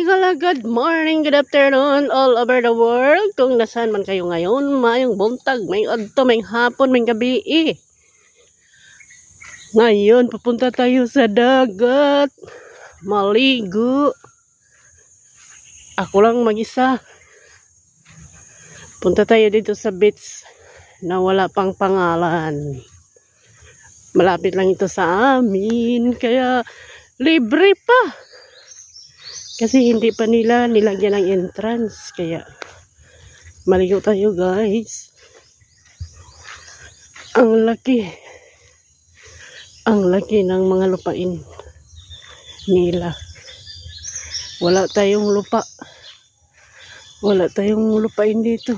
good morning, good afternoon all over the world. Kung nasaan man kayo ngayon, mayong buntag, may adto, may hapon, may gabi. Ngayon, pupunta tayo sa dagat. Maligo. Ako lang mag-isa. Punta tayo dito sa beach na wala pang pangalan. Malapit lang ito sa amin, kaya libre pa. Kasi hindi pa nila nilagyan ng entrance. Kaya maligo tayo, guys. Ang laki. Ang laki ng mga lupain nila. Wala tayong lupa. Wala tayong lupain dito.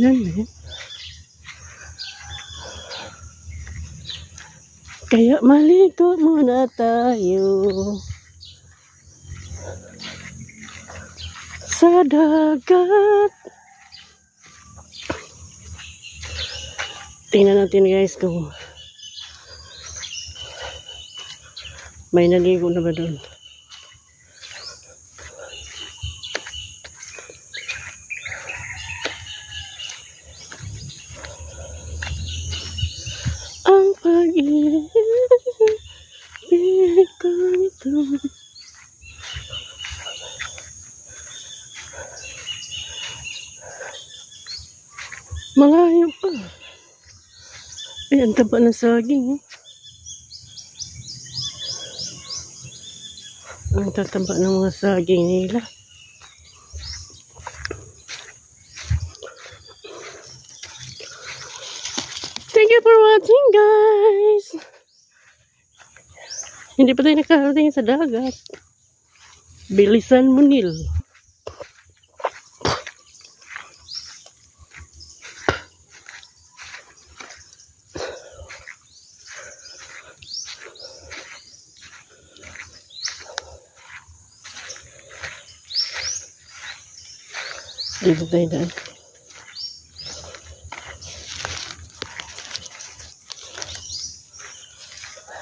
Yan eh. Kaya maligo muna tayo sa dagat. Tingnan natin, guys, kung may naligo na ba doon. Ang pag-ibig ko ito. Malayo pa. Ay, ang taba ng saging. Ang tataba ng mga saging nila. Thank you for watching, guys. Hindi pa tayo nakarating sa dagat. Bilisan mo, Nil. Dito tayo daan.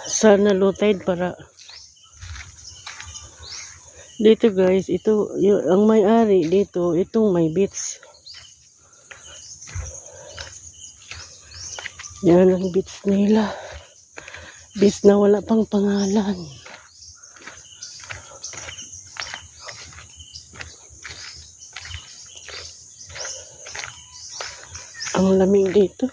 Sana low tide para dito, guys. Ito ang may-ari dito, itong may beach. Yan ang beach nila. Beach na wala pang pangalan. Ang lamig dito.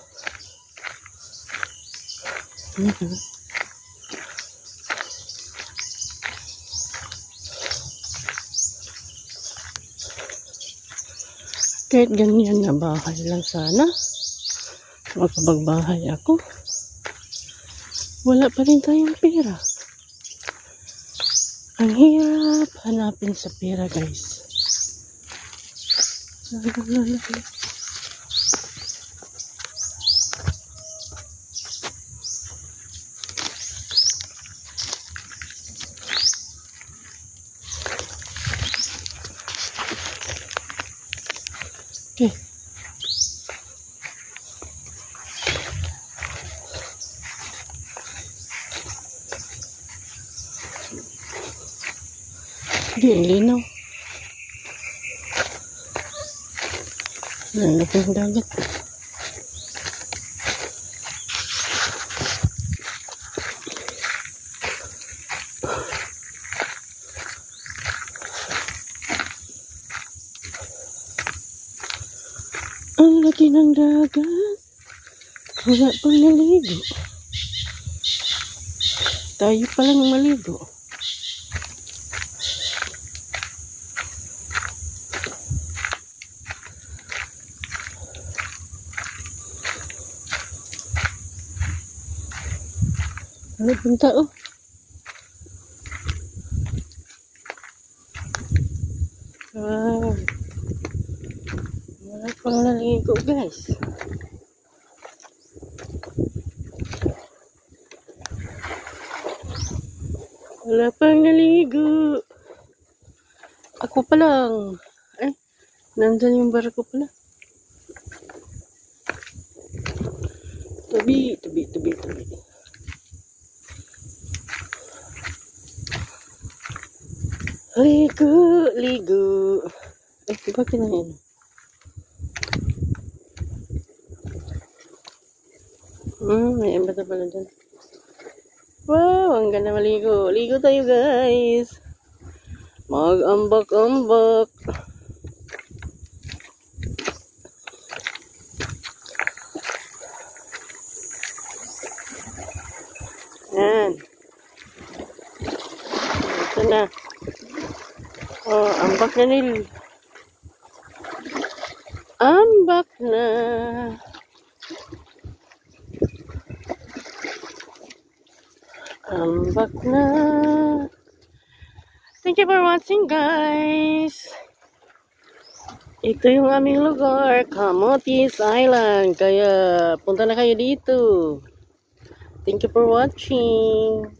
Kahit ganyan na bahay lang sana, makapagbahay ako. Wala pa rin tayong pera. Ang hirap hanapin sa pera, guys. Okay. Hindi, linaw. Ang laki ng dagat. Ang laki ng dagat. Wala pang naligo. Tayo palang maligo. Ano pong tao? Wow. Wala pang naligo, guys. Wala pang naligo. Ako pa lang. Ay, nandun yung barko pala. Tabi. Ligo, ligo. Bakit na yan? May bata pala dyan. Wow, ang ganda maligo. Ligo tayo, guys. Mag-ambak-ambak. Yan. Ito na. Oh, ambak na nil. Ambak na. Ambak na. Thank you for watching, guys. Ito yung aming lugar, Camotes Island. Kaya punta na kayo dito. Thank you for watching.